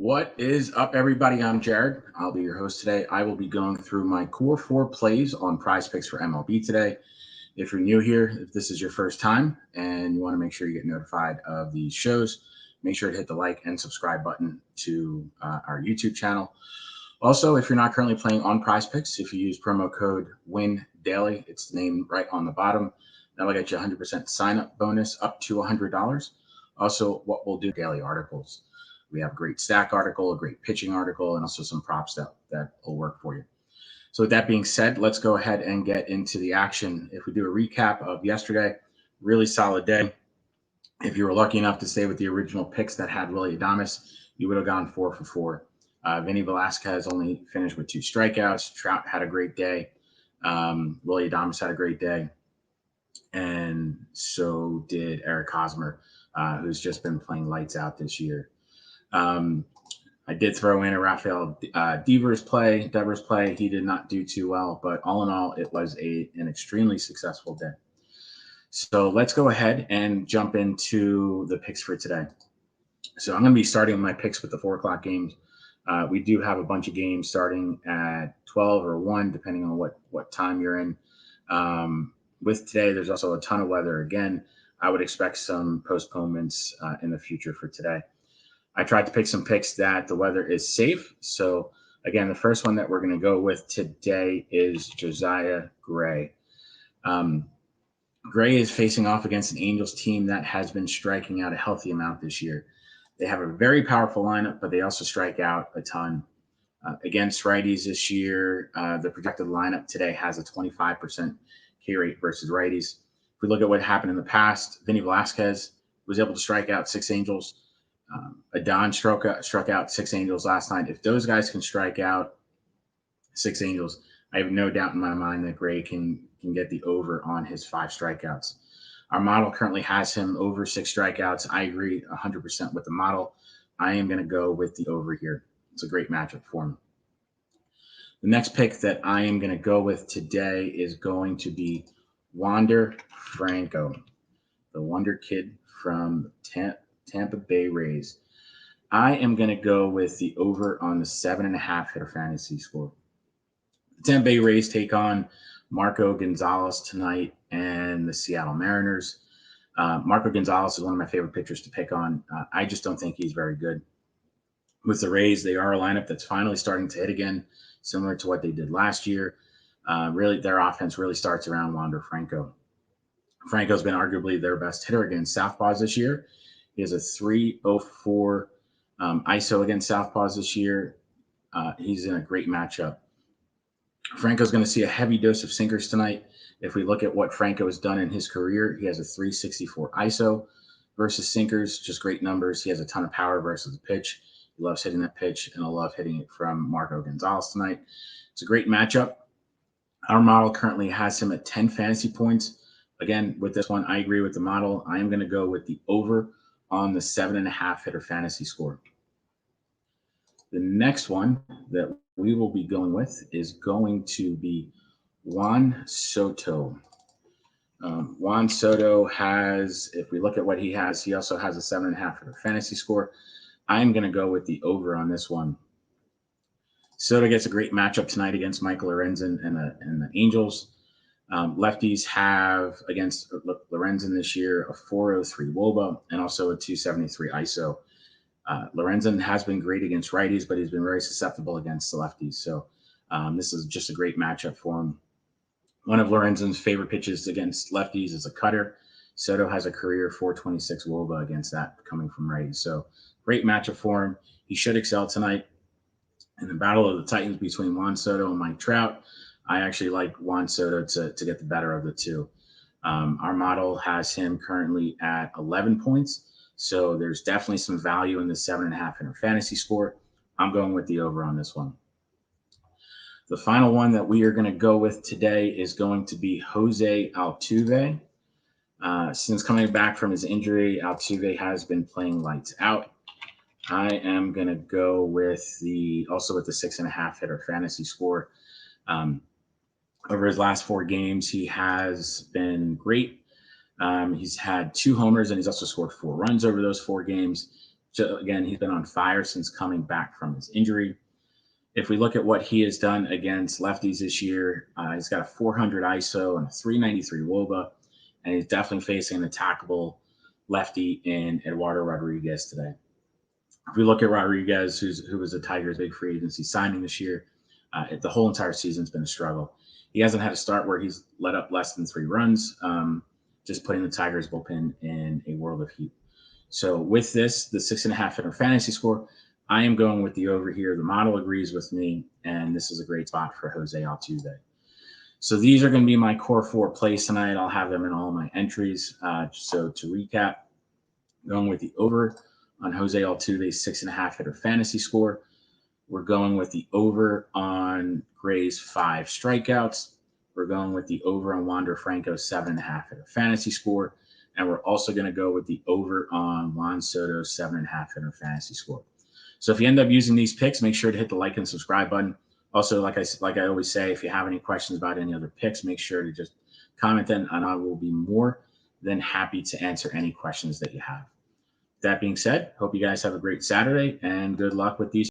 What is up, everybody? I'm Jared. I'll be your host today. I will be going through my core four plays on PrizePicks for MLB today. If you're new here, if this is your first time and you want to make sure you get notified of these shows, make sure to hit the like and subscribe button to our YouTube channel. Also, if you're not currently playing on PrizePicks, if you use promo code WINDAILY, it's named right on the bottom. That'll get you a 100% sign-up bonus up to $100. Also, what we'll do daily articles. We have a great stack article, a great pitching article, and also some props that will work for you. So with that being said, let's go ahead and get into the action. If we do a recap of yesterday, really solid day. If you were lucky enough to stay with the original picks that had Willy Adames, you would have gone 4 for 4. Vinny Velasquez only finished with 2 strikeouts. Trout had a great day. Willy Adames had a great day. And so did Eric Hosmer, who's just been playing lights out this year. I did throw in a Rafael Devers play. He did not do too well, but all in all, it was an extremely successful day. So let's go ahead and jump into the picks for today. So I'm going to be starting my picks with the 4 o'clock games. We do have a bunch of games starting at 12 or 1, depending on what time you're in. With today, there's also a ton of weather. Again, I would expect some postponements in the future for today. I tried to pick some picks that the weather is safe. So, again, the first one that we're going to go with today is Josiah Gray. Gray is facing off against an Angels team that has been striking out a healthy amount this year. They have a very powerful lineup, but they also strike out a ton. Against righties this year, the projected lineup today has a 25% K rate versus righties. If we look at what happened in the past, Vinny Velasquez was able to strike out 6 Angels. Adon struck out 6 Angels last night. If those guys can strike out 6 Angels, I have no doubt in my mind that Gray can get the over on his 5 strikeouts. Our model currently has him over 6 strikeouts. I agree 100% with the model. I am going to go with the over here. It's a great matchup for him. The next pick that I am going to go with today is going to be Wander Franco, the Wonder Kid from Tampa Bay Rays. I am going to go with the over on the 7.5 hitter fantasy score. The Tampa Bay Rays take on Marco Gonzalez tonight and the Seattle Mariners. Marco Gonzalez is one of my favorite pitchers to pick on. I just don't think he's very good. With the Rays, they are a lineup that's finally starting to hit again, similar to what they did last year. Really, their offense really starts around Wander Franco. Franco's been arguably their best hitter against Southpaws this year. He has a 3.04 ISO against Southpaws this year. He's in a great matchup. Franco's going to see a heavy dose of sinkers tonight. If we look at what Franco has done in his career, he has a 3.64 ISO versus sinkers, just great numbers. He has a ton of power versus the pitch. He loves hitting that pitch, and I love hitting it from Marco Gonzalez tonight. It's a great matchup. Our model currently has him at 10 fantasy points. Again, with this one, I agree with the model. I am going to go with the over on the 7.5 hitter fantasy score. The next one that we will be going with is going to be Juan Soto. Juan Soto has, if we look at what he has, he also has a 7.5 hitter fantasy score. I'm going to go with the over on this one. Soto gets a great matchup tonight against Michael Lorenzen and the Angels. Lefties have against Lorenzen this year a 4.03 WOBA and also a 2.73 ISO. Lorenzen has been great against righties, but he's been very susceptible against the lefties. So this is just a great matchup for him. One of Lorenzen's favorite pitches against lefties is a cutter. Soto has a career 4.26 WOBA against that coming from righties. So great matchup for him. He should excel tonight. In the battle of the Titans between Juan Soto and Mike Trout, I actually like Juan Soto to get the better of the two. Our model has him currently at 11 points. So there's definitely some value in the 7.5 hitter fantasy score. I'm going with the over on this one. The final one that we are going to go with today is going to be Jose Altuve. Since coming back from his injury, Altuve has been playing lights out. I am going to go with the 6.5 hitter fantasy score. Over his last 4 games, he has been great. He's had 2 homers, and he's also scored 4 runs over those 4 games. So again, he's been on fire since coming back from his injury. If we look at what he has done against lefties this year, he's got a 400 ISO and a 393 WOBA, and he's definitely facing an attackable lefty in Eduardo Rodriguez today. If we look at Rodriguez, who was the Tigers' big free agency signing this year, the whole entire season's been a struggle. He hasn't had a start where he's let up less than 3 runs, just putting the Tigers' bullpen in a world of heat. So with this, the 6.5 hitter fantasy score, I am going with the over here. The model agrees with me, and this is a great spot for Jose Altuve. So these are going to be my core 4 plays tonight. I'll have them in all my entries. So to recap, going with the over on Jose Altuve's 6.5 hitter fantasy score. We're going with the over on Gray's 5 strikeouts. We're going with the over on Wander Franco's 7.5 hitter fantasy score. And we're also going to go with the over on Juan Soto's 7.5 hitter fantasy score. So if you end up using these picks, make sure to hit the like and subscribe button. Also, like I always say, if you have any questions about any other picks, make sure to just comment them, and I will be more than happy to answer any questions that you have. That being said, hope you guys have a great Saturday, and good luck with these